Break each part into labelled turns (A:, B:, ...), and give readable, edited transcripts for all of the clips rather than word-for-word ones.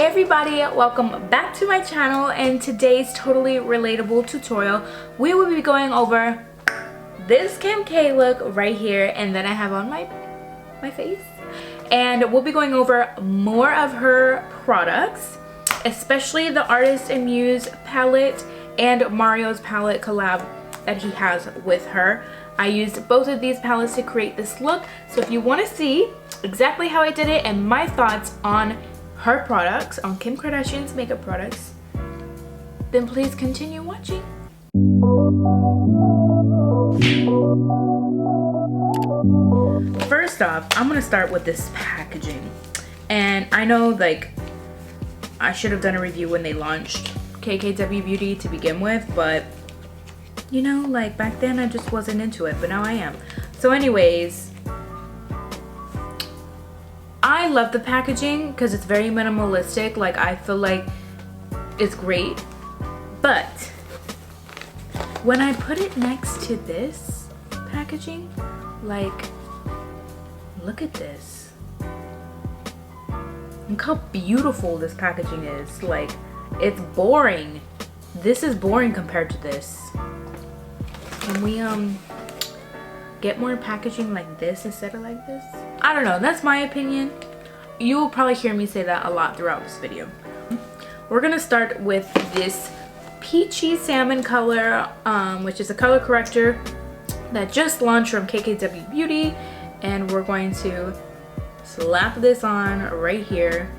A: Hey everybody, welcome back to my channel. And today's totally relatable tutorial, we will be going over this Kim K look right here, and then I have on my face, and we'll be going over more of her products, especially the Artist and Muse palette and Mario's palette collab that he has with her. I used both of these palettes to create this look, so if you want to see exactly how I did it and my thoughts on her products, on Kim Kardashian's makeup products, then please continue watching. First off, I'm gonna start with this packaging. And I know, like, I should have done a review when they launched KKW Beauty to begin with, but you know, like, back then I just wasn't into it, but now I am. So anyways, I love the packaging because it's very minimalistic. Like, I feel like it's great, but when I put it next to this packaging, like, look at this. Look how beautiful this packaging is. Like, it's boring. This is boring compared to this. Can we get more packaging like this instead of like this? I don't know, that's my opinion. You will probably hear me say that a lot throughout this video. We're gonna start with this peachy salmon color, which is a color corrector that just launched from KKW Beauty, and we're going to slap this on right here.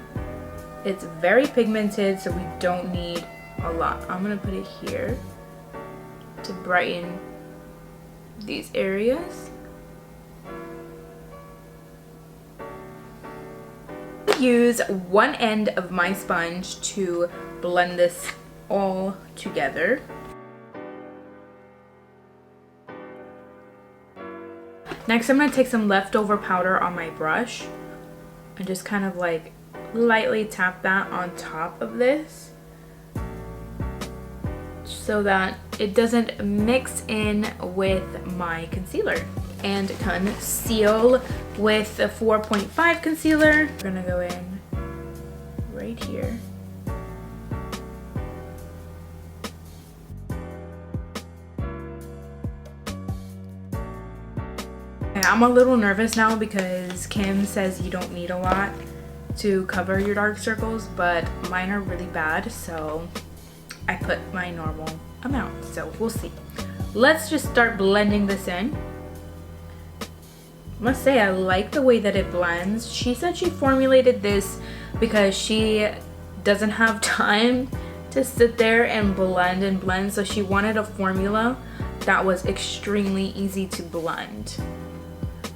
A: It's very pigmented, so we don't need a lot. I'm gonna put it here to brighten these areas. Use one end of my sponge to blend this all together. Next, I'm going to take some leftover powder on my brush and just kind of like lightly tap that on top of this so that it doesn't mix in with my concealer. And conceal with a 4.5 concealer. We're gonna go in right here. I'm a little nervous now because Kim says you don't need a lot to cover your dark circles, but mine are really bad, so I put my normal amount, so we'll see. Let's just start blending this in. I must say, I like the way that it blends. She said she formulated this because she doesn't have time to sit there and blend, so she wanted a formula that was extremely easy to blend.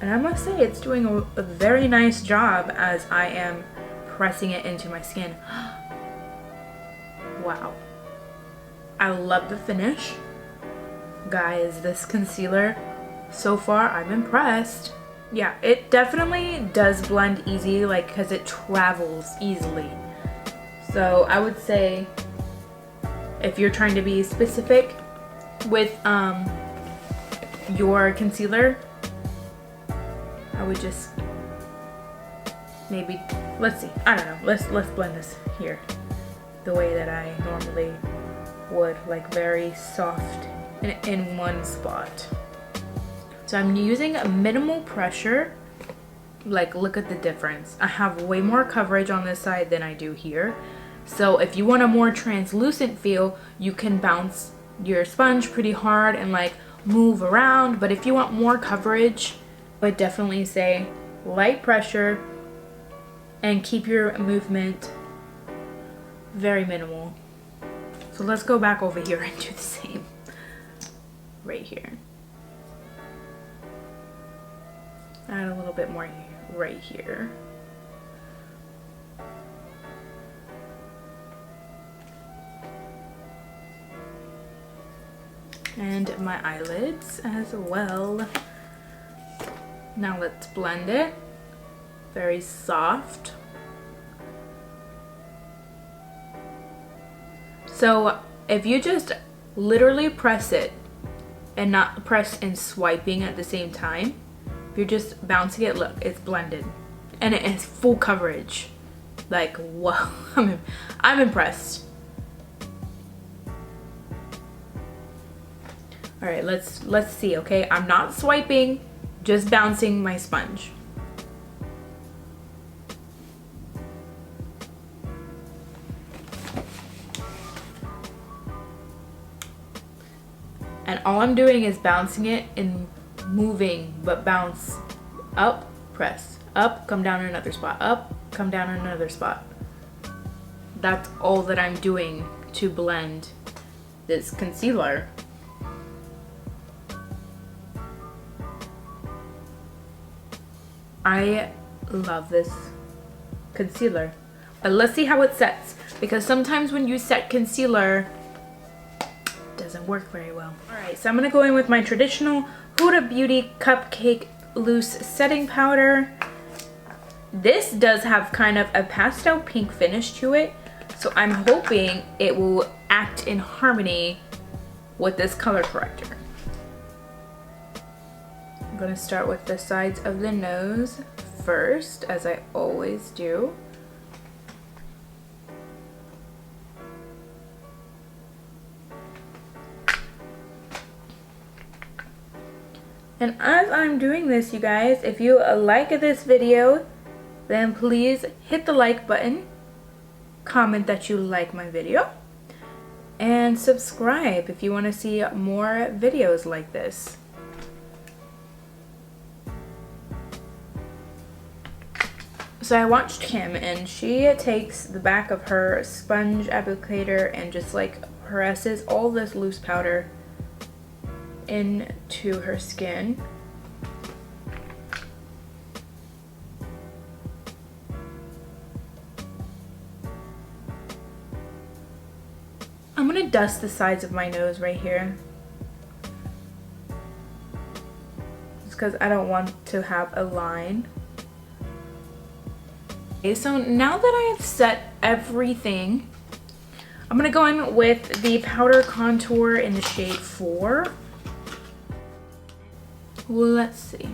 A: And I must say, it's doing a very nice job as I am pressing it into my skin. Wow. I love the finish. Guys, this concealer, so far, I'm impressed. Yeah, it definitely does blend easy, like, because it travels easily. So I would say if you're trying to be specific with your concealer, I would just maybe, let's see, I don't know, let's blend this here the way that I normally would, like very soft in one spot. So I'm using a minimal pressure. Like, look at the difference. I have way more coverage on this side than I do here. So if you want a more translucent feel, you can bounce your sponge pretty hard and like move around. But if you want more coverage, I would definitely say light pressure and keep your movement very minimal. So let's go back over here and do the same right here. Add a little bit more right here. And my eyelids as well. Now let's blend it. Very soft. So if you just literally press it and not press and swiping at the same time, if you're just bouncing it, look, it's blended and it has full coverage. Like, whoa, I'm impressed. All right, let's see, okay? I'm not swiping, just bouncing my sponge. And all I'm doing is bouncing it and moving, but bounce up, press, up, come down in another spot, up, come down in another spot. That's all that I'm doing to blend this concealer. I love this concealer. But let's see how it sets, because sometimes when you set concealer, doesn't work very well. Alright, so I'm gonna go in with my traditional Huda Beauty Cupcake Loose Setting Powder. This does have kind of a pastel pink finish to it, so I'm hoping it will act in harmony with this color corrector. I'm gonna start with the sides of the nose first, as I always do. And as I'm doing this, you guys, if you like this video, then please hit the like button, comment that you like my video, and subscribe if you want to see more videos like this. So I watched Kim, and she takes the back of her sponge applicator and just like presses all this loose powder into her skin. I'm gonna dust the sides of my nose right here, just because I don't want to have a line. Okay, so now that I have set everything, I'm gonna go in with the powder contour in the shade 4. Let's see.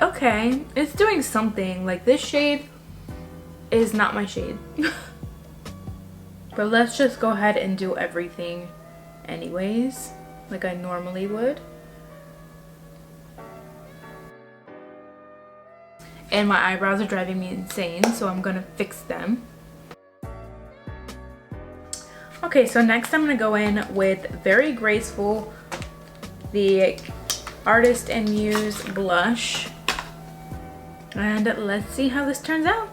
A: Okay, it's doing something. Like, this shade is not my shade. But let's just go ahead and do everything anyways, like I normally would. And my eyebrows are driving me insane, so I'm gonna fix them. Okay, so next I'm gonna go in with Very Graceful, the Artist and Muse blush. And let's see how this turns out.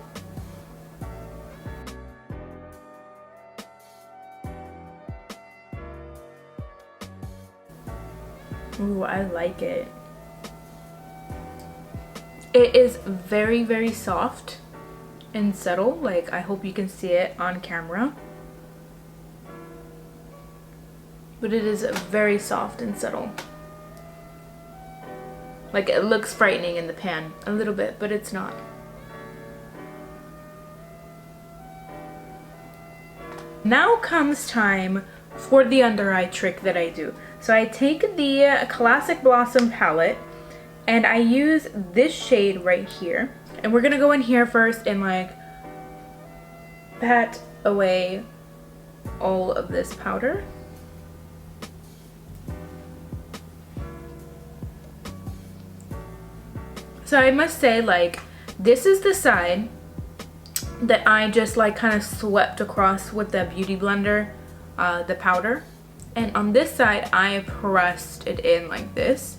A: Ooh, I like it. It is very, very soft and subtle. Like, I hope you can see it on camera. But it is very soft and subtle. Like, it looks frightening in the pan a little bit, but it's not. Now comes time for the under eye trick that I do. So I take the Classic Blossom palette and I use this shade right here. And we're gonna go in here first and like pat away all of this powder. So I must say, like, this is the side that I just like kind of swept across with the Beauty Blender, the powder. And on this side, I pressed it in like this.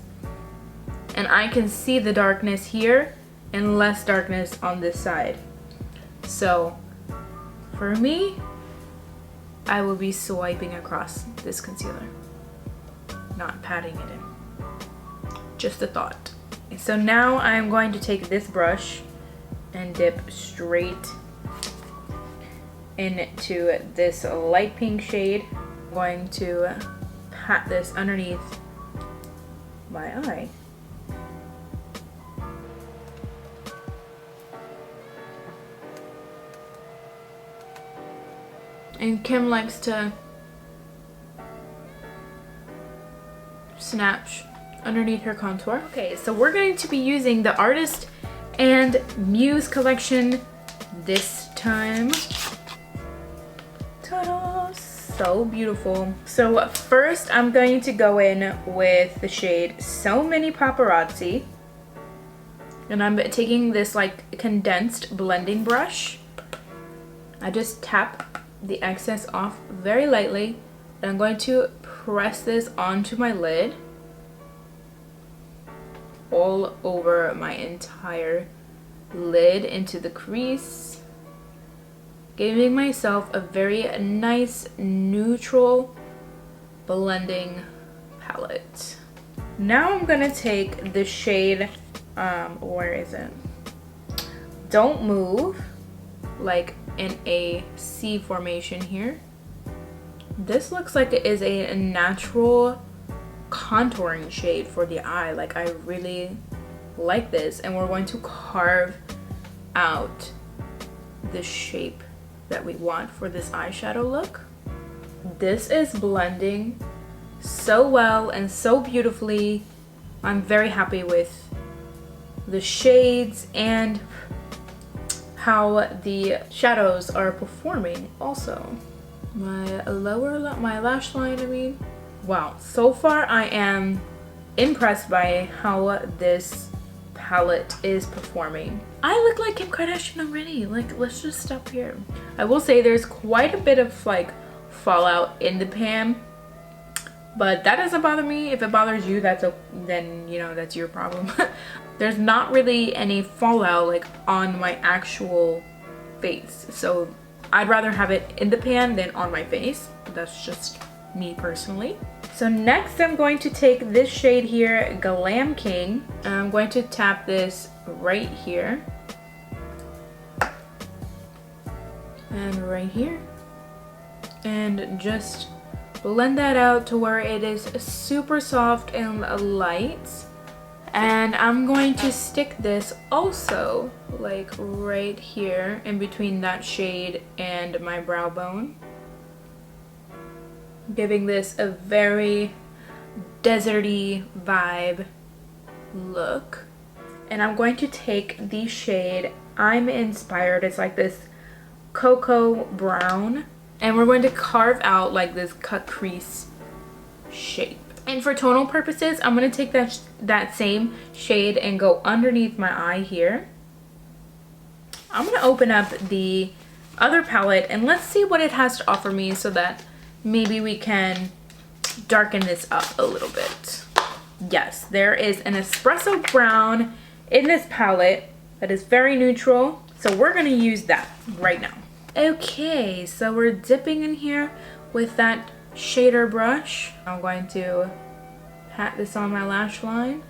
A: And I can see the darkness here and less darkness on this side. So for me, I will be swiping across this concealer, not patting it in. Just a thought. So now I'm going to take this brush and dip straight into this light pink shade. I'm going to pat this underneath my eye. And Kim likes to snatch underneath her contour. Okay, so we're going to be using the Artist and Muse collection this time. Ta-da! So beautiful. So first I'm going to go in with the shade So Many Paparazzi. And I'm taking this like condensed blending brush. I just tap the excess off very lightly. And I'm going to press this onto my lid. All over my entire lid into the crease. Giving myself a very nice neutral blending palette. Now I'm gonna take the shade, where is it? Don't Move, like in a C formation here. This looks like it is a natural contouring shade for the eye. Like, I really like this, and we're going to carve out the shape that we want for this eyeshadow look. This is blending so well and so beautifully. I'm very happy with the shades and how the shadows are performing also. My lash line, I mean. Wow, so far I am impressed by how this palette is performing. I look like Kim Kardashian already. Like, let's just stop here. I will say there's quite a bit of like fallout in the pan, but that doesn't bother me. If it bothers you, then you know, that's your problem. There's not really any fallout like on my actual face, so I'd rather have it in the pan than on my face. That's just me personally. So next I'm going to take this shade here, Glam King. I'm going to tap this right here. And right here. And just blend that out to where it is super soft and light. And I'm going to stick this also like right here in between that shade and my brow bone. Giving this a very deserty vibe look. And I'm going to take the shade I'm Inspired. It's like this cocoa brown. And we're going to carve out like this cut crease shape. And for tonal purposes, I'm going to take that same shade and go underneath my eye here. I'm going to open up the other palette and let's see what it has to offer me so that maybe we can darken this up a little bit. Yes, there is an espresso brown in this palette that is very neutral. So we're going to use that right now. Okay, so we're dipping in here with that shader brush. I'm going to pat this on my lash line.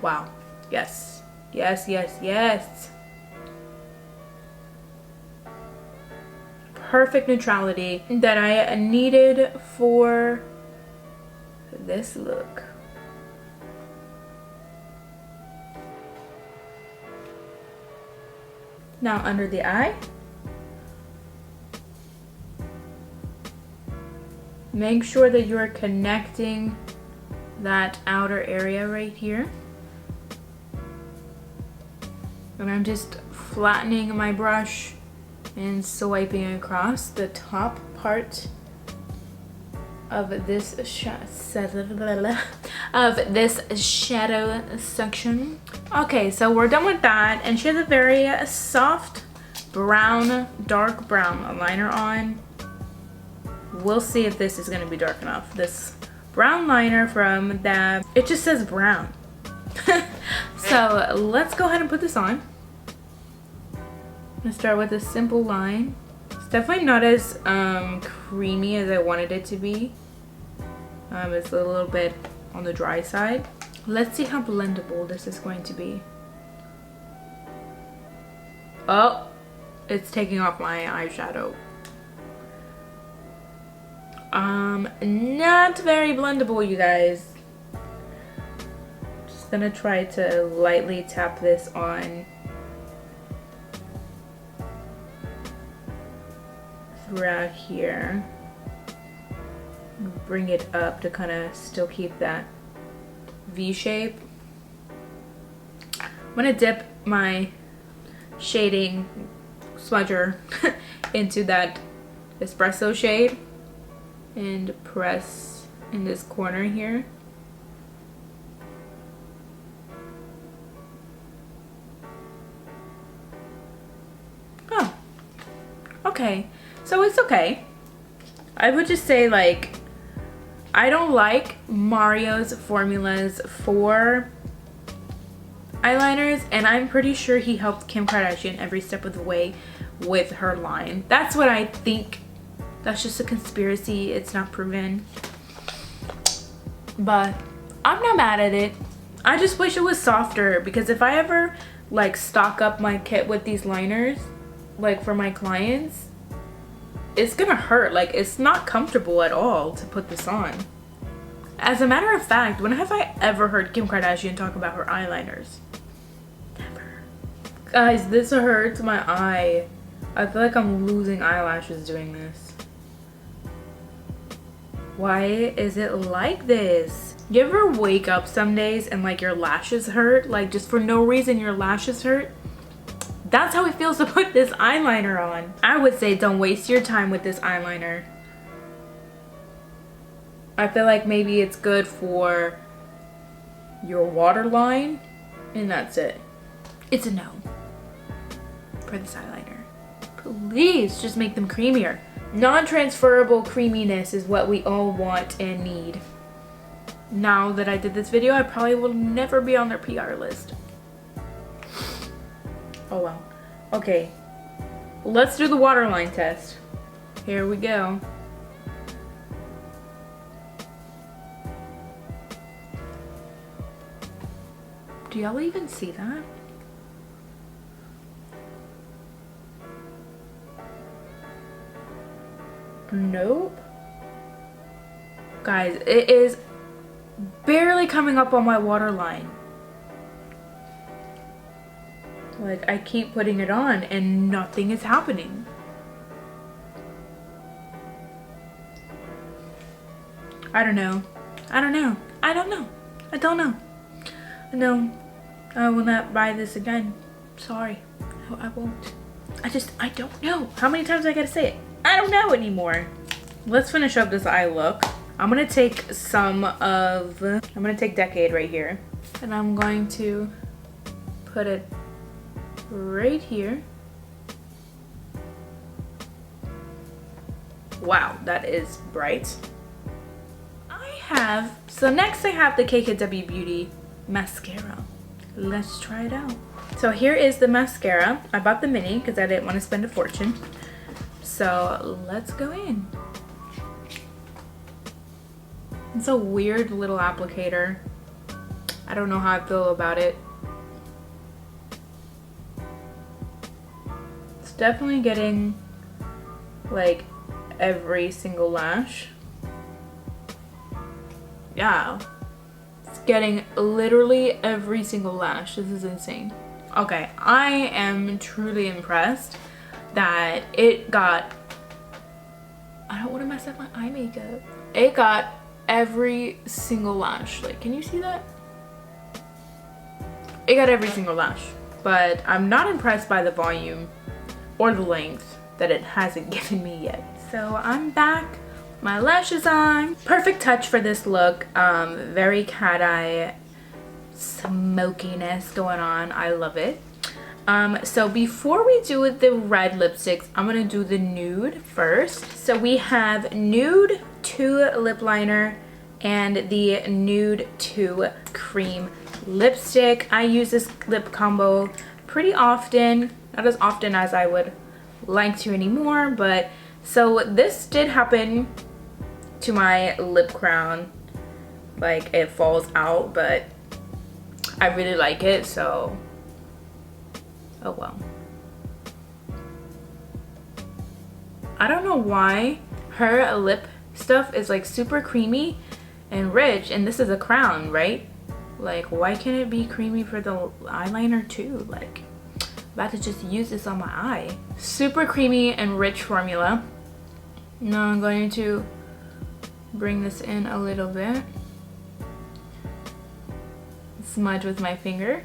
A: Wow. Yes. Yes, yes, yes. Perfect neutrality that I needed for this look. Now under the eye. Make sure that you're connecting that outer area right here. And I'm just flattening my brush and swiping across the top part of this shadow section. Okay, so we're done with that, and she has a very soft brown, dark brown liner on. We'll see if this is going to be dark enough. This brown liner from that, it just says brown. So let's go ahead and put this on. I'm gonna start with a simple line. It's definitely not as creamy as I wanted it to be. It's a little bit on the dry side. Let's see how blendable this is going to be. Oh, it's taking off my eyeshadow. Not very blendable, you guys. Just gonna try to lightly tap this on throughout here. Bring it up to kind of still keep that V shape. gonna dip my shading smudger into that espresso shade and press in this corner here. Oh, okay, so it's okay. I would just say, like, I don't like Mario's formulas for eyeliners, and I'm pretty sure he helped Kim Kardashian every step of the way with her line. That's what I think. That's just a conspiracy. It's not proven. But I'm not mad at it. I just wish it was softer, because if I ever like stock up my kit with these liners, like for my clients, it's gonna hurt. Like, it's not comfortable at all to put this on. As a matter of fact, when have I ever heard Kim Kardashian talk about her eyeliners? Never. Guys, this hurts my eye. I feel like I'm losing eyelashes doing this. Why is it like this? You ever wake up some days and like your lashes hurt? Like, just for no reason your lashes hurt? That's how it feels to put this eyeliner on. I would say don't waste your time with this eyeliner. I feel like maybe it's good for your waterline, and that's it. It's a no for this eyeliner. Please just make them creamier. Non-transferable creaminess is what we all want and need. Now that I did this video, I probably will never be on their PR list. Oh wow. Okay, let's do the waterline test. Here we go. Do y'all even see that? Nope. Guys, it is barely coming up on my waterline. Like, I keep putting it on and nothing is happening. I don't know. I don't know. I don't know. I don't know. No, I will not buy this again. Sorry. No, I won't. I don't know. How many times I gotta say it? I don't know anymore. Let's finish up this eye look. I'm gonna take Decade right here. And I'm going to put it right here. Wow, that is bright. So next I have the KKW Beauty mascara. Let's try it out. So here is the mascara. I bought the mini because I didn't want to spend a fortune. So let's go in. It's a weird little applicator. I don't know how I feel about it. It's definitely getting like every single lash. Yeah, it's getting literally every single lash. This is insane. Okay, I am truly impressed that it got, I don't want to mess up my eye makeup. It got every single lash. Like, can you see that? It got every single lash, but I'm not impressed by the volume or the length that it hasn't given me yet. So I'm back. My lashes on. Perfect touch for this look. Very cat eye smokiness going on. I love it. So before we do the red lipsticks, I'm gonna do the nude first. So we have Nude 2 lip liner and the Nude 2 cream lipstick. I use this lip combo pretty often, not as often as I would like to anymore, but so this did happen to my lip crown. Like, it falls out, but I really like it, so oh well. I don't know why her lip stuff is like super creamy and rich, and this is a crown, right? Like, why can't it be creamy for the eyeliner too? Like, I'm about to just use this on my eye. Super creamy and rich formula. Now I'm going to bring this in a little bit. Smudge with my finger.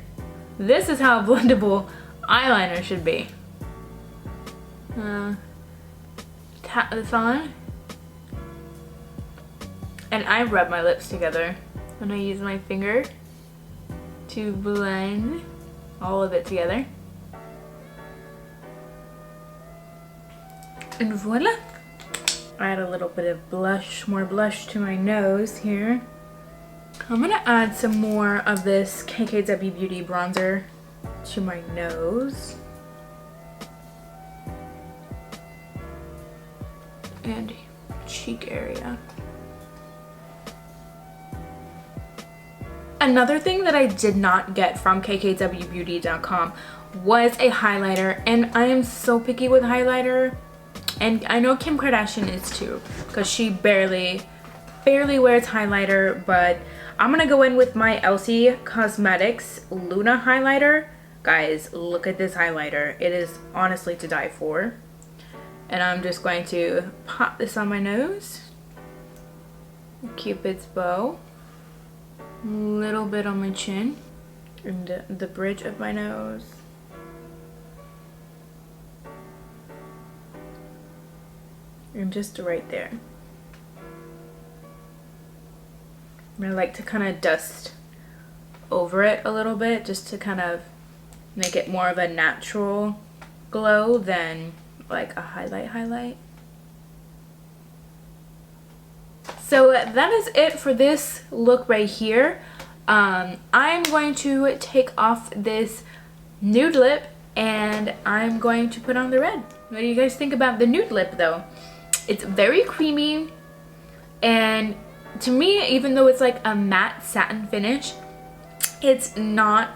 A: This is how blendable eyeliner should be. Tap this on. And I rub my lips together when I use my finger to blend all of it together. And voila! I add a little bit of blush, more blush to my nose here. I'm gonna add some more of this KKW Beauty bronzer to my nose. And cheek area. Another thing that I did not get from KKWBeauty.com was a highlighter, and I am so picky with highlighter, and I know Kim Kardashian is too, because she barely wears highlighter. But I'm gonna go in with my Elsie Cosmetics Luna highlighter. Guys, look at this highlighter. It is honestly to die for. And I'm just going to pop this on my nose. Cupid's bow. A little bit on my chin. And the bridge of my nose. And just right there. I like to kind of dust over it a little bit, just to kind of make it more of a natural glow than like a highlight. So that is it for this look right here. I'm going to take off this nude lip and I'm going to put on the red. What do you guys think about the nude lip though? It's very creamy, and to me, even though it's like a matte satin finish, it's not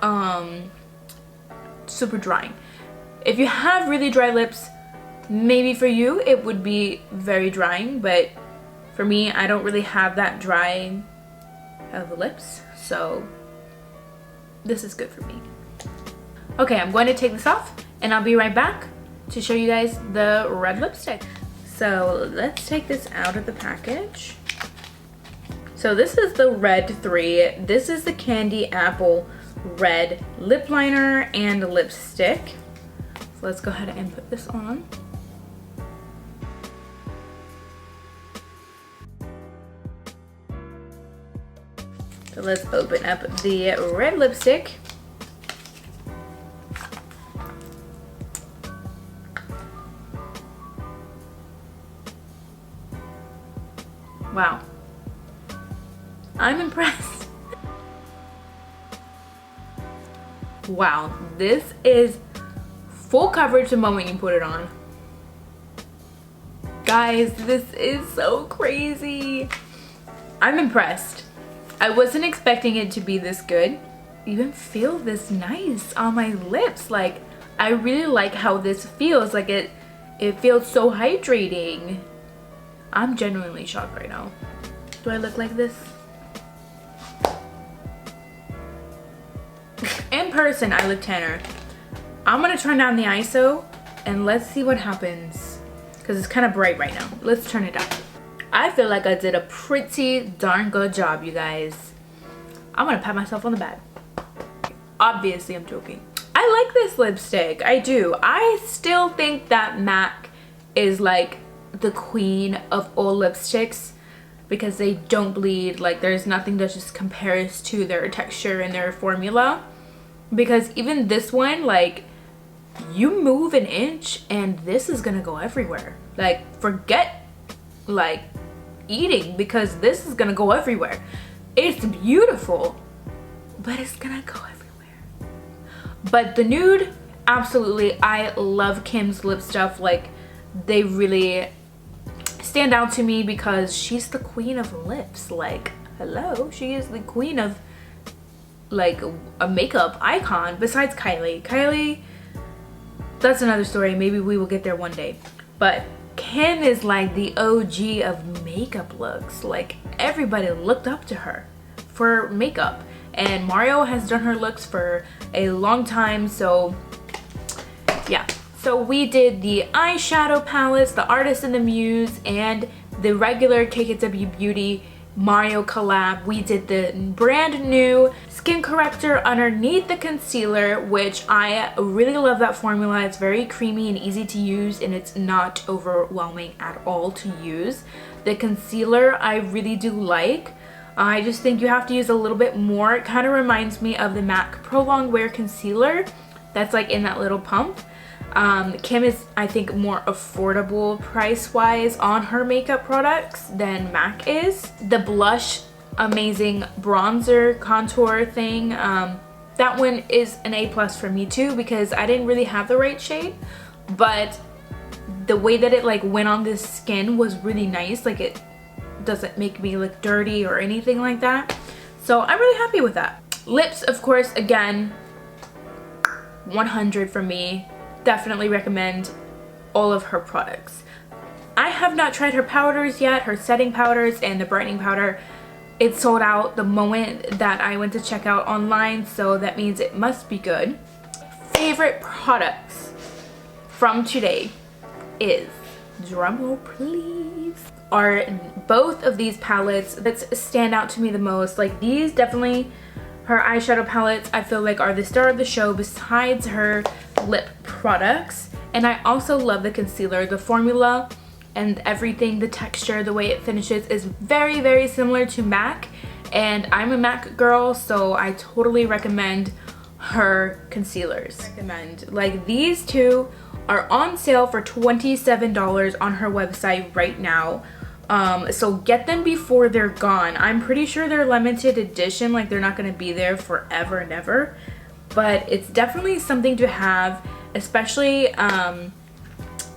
A: super drying. If you have really dry lips, maybe for you it would be very drying, but for me, I don't really have that dry of lips, so this is good for me. Okay, I'm going to take this off and I'll be right back to show you guys the red lipstick. So let's take this out of the package. So this is the Red 3. This is the Candy Apple Red lip liner and lipstick. So let's go ahead and put this on. So let's open up the red lipstick. Wow. I'm impressed. Wow, this is full coverage the moment you put it on. Guys, this is so crazy. I'm impressed. I wasn't expecting it to be this good. Even feel this nice on my lips. Like, I really like how this feels. Like it feels so hydrating. I'm genuinely shocked right now. Do I look like this? In person, I look tanner. I'm gonna turn down the ISO and let's see what happens. Because it's kind of bright right now. Let's turn it down. I feel like I did a pretty darn good job, you guys. I'm gonna pat myself on the back. Obviously, I'm joking. I like this lipstick. I do. I still think that MAC is like the queen of all lipsticks because they don't bleed. Like, there's nothing that just compares to their texture and their formula. Because even this one, like, you move an inch and this is gonna go everywhere. Like, forget like eating, because this is gonna go everywhere. It's beautiful, but it's gonna go everywhere. But the nude, absolutely. I love Kim's lip stuff. Like, they really stand out to me because she's the queen of lips. Like, hello, she is the queen of like a makeup icon besides Kylie. Kylie, that's another story. Maybe we will get there one day. But Kim is like the OG of makeup looks. Like, everybody looked up to her for makeup, and Mario has done her looks for a long time. So yeah, so we did the eyeshadow palettes, the Artist and the Muse, and the regular KKW Beauty Mario collab, we did the brand new skin corrector underneath the concealer, which I really love that formula. It's very creamy and easy to use, and it's not overwhelming at all to use. The concealer I really do like. I just think you have to use a little bit more. It kind of reminds me of the MAC Pro Long Wear concealer that's like in that little pump. Kim is, I think, more affordable price-wise on her makeup products than MAC is. The blush, amazing bronzer contour thing, that one is an A+ for me too, because I didn't really have the right shade, but the way that it like went on this skin was really nice. Like, it doesn't make me look dirty or anything like that, so I'm really happy with that. Lips, of course, again, 100 for me. Definitely recommend all of her products. I have not tried her powders yet, her setting powders and the brightening powder. It sold out the moment that I went to check out online, so that means it must be good. Favorite products from today is, drumroll please, are both of these palettes that stand out to me the most. Like, these definitely, her eyeshadow palettes, I feel like are the star of the show besides her lip products. And I also love the concealer. The formula and everything, the texture, the way it finishes is very, very similar to MAC, and I'm a MAC girl, so I totally recommend her concealers. Like, these two are on sale for $27 on her website right now. So get them before they're gone. I'm pretty sure they're limited edition, like they're not going to be there forever and ever, but it's definitely something to have, especially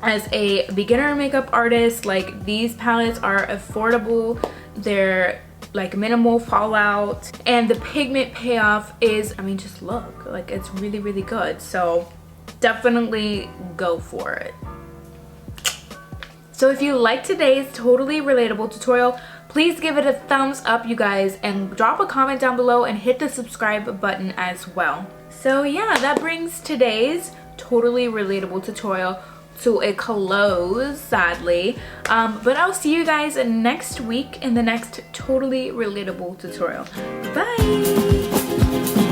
A: as a beginner makeup artist. Like, these palettes are affordable, they're like minimal fallout, and the pigment payoff is, I mean, just look, like, it's really, really good. So definitely go for it. So if you like today's totally relatable tutorial, please give it a thumbs up, you guys, and drop a comment down below and hit the subscribe button as well. So yeah, that brings today's totally relatable tutorial to a close, sadly. But I'll see you guys next week in the next totally relatable tutorial. Bye!